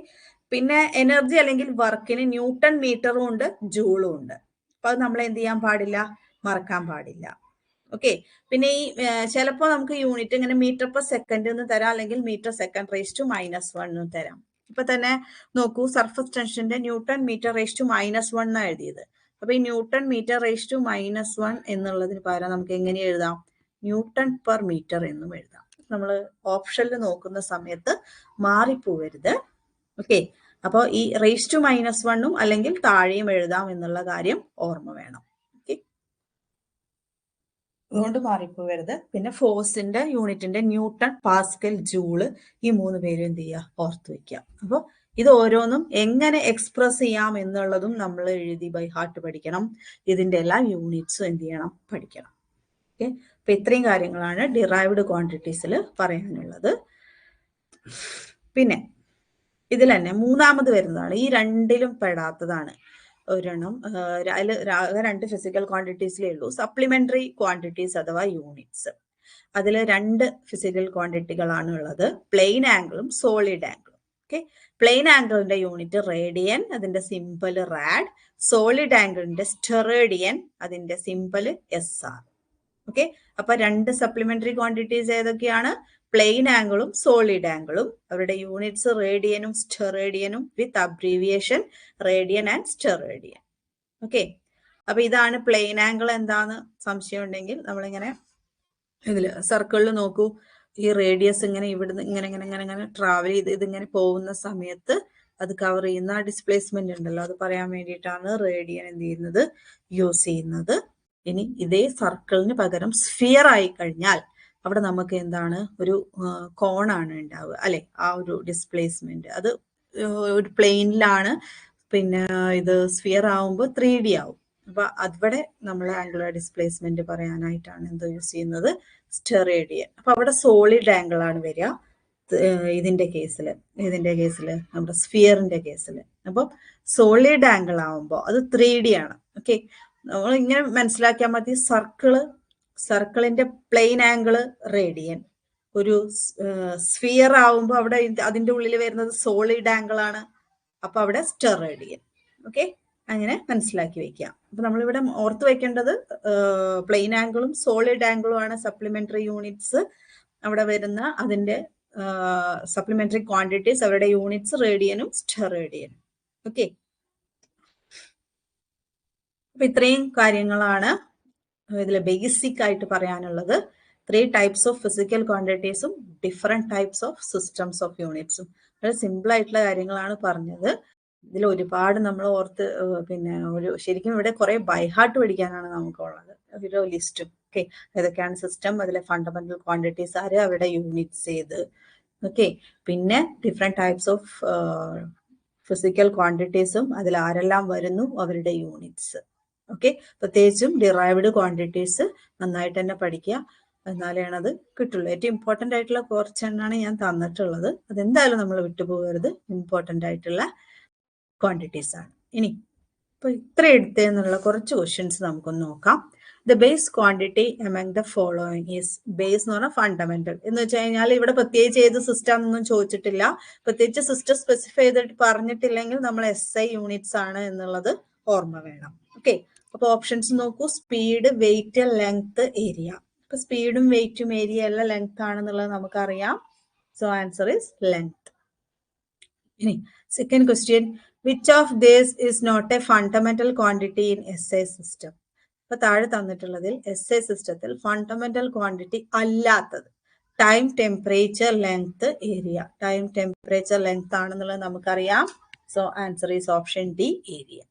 പിന്നെ എനർജി അല്ലെങ്കിൽ വർക്കിന് ന്യൂട്ടൺ മീറ്ററും ഉണ്ട്, ജൂളും ഉണ്ട്. അപ്പൊ അത് നമ്മൾ എന്ത് ചെയ്യാൻ പാടില്ല, മറക്കാൻ പാടില്ല. ഓക്കെ, പിന്നെ ഈ ചിലപ്പോൾ നമുക്ക് യൂണിറ്റ് ഇങ്ങനെ മീറ്റർ പെർ സെക്കൻഡ് എന്ന് തരാം, അല്ലെങ്കിൽ മീറ്റർ സെക്കൻഡ് റേസ് ടു -1 എന്ന് തരാം. ഇപ്പൊ തന്നെ നോക്കൂ, സർഫസ് ടെൻഷന്റെ ന്യൂട്ടൺ മീറ്റർ റേസ് ടു -1 എന്നാണ് എഴുതിയത്. അപ്പൊ ഈ ന്യൂട്ടൺ മീറ്റർ റേസ് ടു -1 എന്നുള്ളതിന് പകരം നമുക്ക് എങ്ങനെ എഴുതാം, ന്യൂട്ടൺ പെർ മീറ്റർ എന്നും എഴുതാം. നമ്മൾ ഓപ്ഷനിൽ നോക്കുന്ന സമയത്ത് മാറിപ്പോവരുത്. ഓക്കെ, അപ്പോൾ ഈ റേസ് ടു -1 അല്ലെങ്കിൽ താഴെയും എഴുതാം എന്നുള്ള കാര്യം ഓർമ്മ വേണം. ഓക്കെ, അതുകൊണ്ട് മാറിപ്പോവരുത്. പിന്നെ ഫോഴ്സിന്റെ യൂണിറ്റിന്റെ ന്യൂട്ടൺ, പാസ്കൽ, ജൂള്, ഈ 3 പേരും എന്ത് ചെയ്യുക, ഓർത്ത് വെക്കുക. അപ്പോൾ ഇത് ഓരോന്നും എങ്ങനെ എക്സ്പ്രസ് ചെയ്യാം എന്നുള്ളതും നമ്മൾ എഴുതി ബൈ ഹാർട്ട് പഠിക്കണം. ഇതിന്റെ എല്ലാ യൂണിറ്റ്സും എന്ത് ചെയ്യണം, പഠിക്കണം. ഓക്കെ, അപ്പൊ ഇത്രയും കാര്യങ്ങളാണ് ഡിറൈവ്ഡ് ക്വാണ്ടിറ്റീസിൽ പറയാനുള്ളത്. പിന്നെ ഇതിൽ തന്നെ മൂന്നാമത് വരുന്നതാണ്, ഈ രണ്ടിലും പെടാത്തതാണ് ഒരെണ്ണം. അതിൽ 2 ഫിസിക്കൽ ക്വാണ്ടിറ്റീസിലേ ഉള്ളൂ, സപ്ലിമെന്ററി ക്വാണ്ടിറ്റീസ് അഥവാ യൂണിറ്റ്സ്. അതിൽ 2 ഫിസിക്കൽ ക്വാണ്ടിറ്റികളാണ് ഉള്ളത്, പ്ലെയിൻ ആംഗിളും സോളിഡ് ആംഗിളും. ഓക്കെ, പ്ലെയിൻ ആംഗിളിന്റെ യൂണിറ്റ് റേഡിയൻ, അതിന്റെ സിമ്പൽ റാഡ്. സോളിഡ് ആംഗിളിന്റെ സ്റ്റെറേഡിയൻ, അതിന്റെ സിമ്പൽ SR. ഓക്കെ, അപ്പൊ 2 സപ്ലിമെന്ററി ക്വാണ്ടിറ്റീസ് ഏതൊക്കെയാണ്? പ്ലെയിൻ ആംഗിളും സോളിഡ് ആംഗിളും. അവരുടെ യൂണിറ്റ്സ് റേഡിയനും സ്റ്റെറേഡിയനും with abbreviation radian and steradian. Okay, അപ്പൊ ഇതാണ് പ്ലെയിൻ ആംഗിൾ. എന്താന്ന് സംശയം ഉണ്ടെങ്കിൽ നമ്മളിങ്ങനെ ഇതിൽ സർക്കിളിൽ നോക്കൂ, ഈ റേഡിയസ് ഇങ്ങനെ ഇവിടുന്ന് ഇങ്ങനെ ഇങ്ങനെ ഇങ്ങനെ ഇങ്ങനെ ട്രാവൽ ചെയ്ത് ഇതിങ്ങനെ പോകുന്ന സമയത്ത് അത് കവർ ചെയ്യുന്ന ഡിസ്പ്ലേസ്മെന്റ് ഉണ്ടല്ലോ, അത് പറയാൻ വേണ്ടിയിട്ടാണ് റേഡിയൻ എന്ത് ചെയ്യുന്നത്, യൂസ് ചെയ്യുന്നത്. ഇനി ഇതേ സർക്കിളിന് പകരം സ്ഫിയർ ആയി കഴിഞ്ഞാൽ അവിടെ നമുക്ക് എന്താണ്, ഒരു കോണാണ് ഉണ്ടാവുക അല്ലെ, ആ ഒരു ഡിസ്പ്ലേസ്മെന്റ്. അത് ഒരു പ്ലെയിനിലാണ്, പിന്നെ ഇത് സ്ഫിയർ ആവുമ്പോൾ 3D ആവും. അപ്പൊ അവിടെ നമ്മൾ ആംഗുലർ ഡിസ്പ്ലേസ്മെന്റ് പറയാനായിട്ടാണ് എന്ത് യൂസ് ചെയ്യുന്നത്, സ്റ്റെറേഡിയൻ. അപ്പൊ അവിടെ സോളിഡ് ആംഗിൾ ആണ് വരിക ഇതിന്റെ കേസിൽ നമ്മുടെ സ്ഫിയറിന്റെ കേസിൽ. അപ്പം സോളിഡ് ആംഗിൾ ആവുമ്പോൾ അത് 3D ആണ്. ഓക്കെ, നമ്മൾ ഇങ്ങനെ മനസ്സിലാക്കിയാൽ മതി, സർക്കിളിന്റെ പ്ലെയിൻ ആംഗിള് റേഡിയൻ, ഒരു സ്ഫിയർ ആവുമ്പോൾ അവിടെ അതിന്റെ ഉള്ളിൽ വരുന്നത് സോളിഡ് ആംഗിൾ ആണ്, അപ്പൊ അവിടെ സ്റ്റെറേഡിയൻ. ഓക്കെ, അങ്ങനെ മനസ്സിലാക്കി വെക്കാം. അപ്പൊ നമ്മളിവിടെ ഓർത്ത് വെക്കേണ്ടത് പ്ലെയിൻ ആംഗിളും സോളിഡ് ആംഗിളും ആണ് സപ്ലിമെന്ററി യൂണിറ്റ്സ്. അവിടെ വരുന്ന അതിന്റെ സപ്ലിമെന്ററി ക്വാണ്ടിറ്റീസ്, അവരുടെ യൂണിറ്റ്സ് റേഡിയനും സ്റ്റെറേഡിയനും. ഓക്കെ, അപ്പൊ ഇത്രയും കാര്യങ്ങളാണ് ഇതിൽ ബേസിക് ആയിട്ട് പറയാനുള്ളത്. 3 ടൈപ്സ് ഓഫ് ഫിസിക്കൽ ക്വാണ്ടിറ്റീസും different types of systems of യൂണിറ്റ്സും. വളരെ സിമ്പിൾ ആയിട്ടുള്ള കാര്യങ്ങളാണ് പറഞ്ഞത്. ഇതിൽ ഒരുപാട് നമ്മൾ ഓർത്ത് പിന്നെ ശരിക്കും ഇവിടെ കുറെ ബൈഹാർട്ട് പഠിക്കാനാണ് നമുക്കുള്ളത്, ഒരു ലിസ്റ്റും. ഓക്കെ, ഏതൊക്കെയാണ് സിസ്റ്റം, അതിലെ ഫണ്ടമെന്റൽ ക്വാണ്ടിറ്റീസ് ആര്, അവരുടെ യൂണിറ്റ്സ് ഏത്. ഓക്കെ, പിന്നെ ഡിഫറെന്റ് ടൈപ്സ് ഓഫ് ഫിസിക്കൽ ക്വാണ്ടിറ്റീസും അതിൽ ആരെല്ലാം വരുന്നു, അവരുടെ യൂണിറ്റ്സ്. ഓക്കെ, പ്രത്യേകിച്ചും ഡിറൈവ്ഡ് ക്വാണ്ടിറ്റീസ് നന്നായിട്ട് തന്നെ പഠിക്കുക, എന്നാലാണ് അത് കിട്ടുള്ളൂ. ഏറ്റവും ഇമ്പോർട്ടൻ്റ് ആയിട്ടുള്ള കുറച്ചെണ്ണാണ് ഞാൻ തന്നിട്ടുള്ളത്, അതെന്തായാലും നമ്മൾ വിട്ടുപോകരുത്. ഇമ്പോർട്ടൻ്റ് ആയിട്ടുള്ള ക്വാണ്ടിറ്റീസ് ആണ്. ഇനി ഇപ്പൊ ഇത്ര എടുത്തെന്നുള്ള കുറച്ച് ക്വസ്റ്റ്യൻസ് നമുക്കൊന്ന് നോക്കാം. The base quantity among the following is, base എന്ന് പറഞ്ഞാൽ ഫണ്ടമെന്റൽ എന്ന് വെച്ച് കഴിഞ്ഞാൽ ഇവിടെ പ്രത്യേകിച്ച് ഏത് സിസ്റ്റം എന്നൊന്നും ചോദിച്ചിട്ടില്ല, പ്രത്യേകിച്ച് സിസ്റ്റം സ്പെസിഫൈ ചെയ്തിട്ട് പറഞ്ഞിട്ടില്ലെങ്കിൽ നമ്മൾ SI യൂണിറ്റ്സ് ആണ് എന്നുള്ളത് ഓർമ്മ വേണം. ഓക്കെ, അപ്പൊ ഓപ്ഷൻസ് നോക്കൂ, സ്പീഡ്, വെയിറ്റ്, ലെങ്ത്, ഏരിയ. ഇപ്പൊ സ്പീഡും വെയിറ്റും ഏരിയ എല്ലാം ലെങ്ത് ആണെന്നുള്ളത് നമുക്കറിയാം. So answer is length. ഇനി second question, which of this is not a fundamental quantity in SI system. ഇപ്പൊ താഴെ തന്നിട്ടുള്ളതിൽ SI സിസ്റ്റത്തിൽ ഫണ്ടമെന്റൽ ക്വാണ്ടിറ്റി അല്ലാത്തത് time, temperature, length, area. Time, temperature, length ആണെന്നുള്ളത് നമുക്കറിയാം. So answer is option D, area.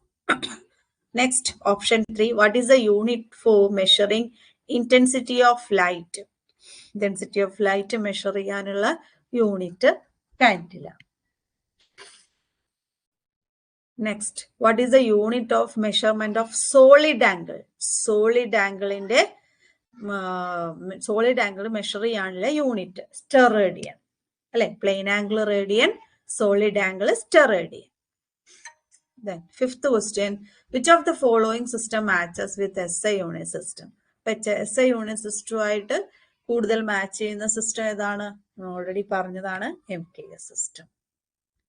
Next, option 3, what is the unit for measuring intensity of light? Intensity of light measure ചെയ്യാനുള്ള unit കണ്ടില്ല. Next, what is the unit of measurement of solid angle? Solid angle measure ചെയ്യാനുള്ള unit steradian അല്ലെ, plane angle radian, solid angle steradian. Then fifth question, which of the following system matches with SI unit system? SI unit system ആയിട്ട് കൂടുതൽ match ചെയ്യുന്ന system ഏതാണ്? Already പറഞ്ഞതാണ് MKS system.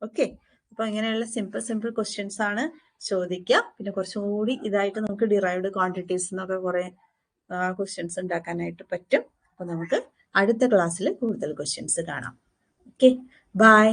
Okay, അപ്പൊ ഇങ്ങനെയുള്ള simple questions ആണ് ചോദിക്കുക. പിന്നെ കുറച്ചും കൂടി ഇതായിട്ട് നമുക്ക് ഡിറൈവ്ഡ് ക്വാണ്ടിറ്റീസ് എന്നൊക്കെ കുറെ ക്വസ്റ്റ്യൻസ് ഉണ്ടാക്കാനായിട്ട് പറ്റും. അപ്പൊ നമുക്ക് അടുത്ത ക്ലാസ്സിൽ കൂടുതൽ ക്വസ്റ്റ്യൻസ് കാണാം. Okay, by.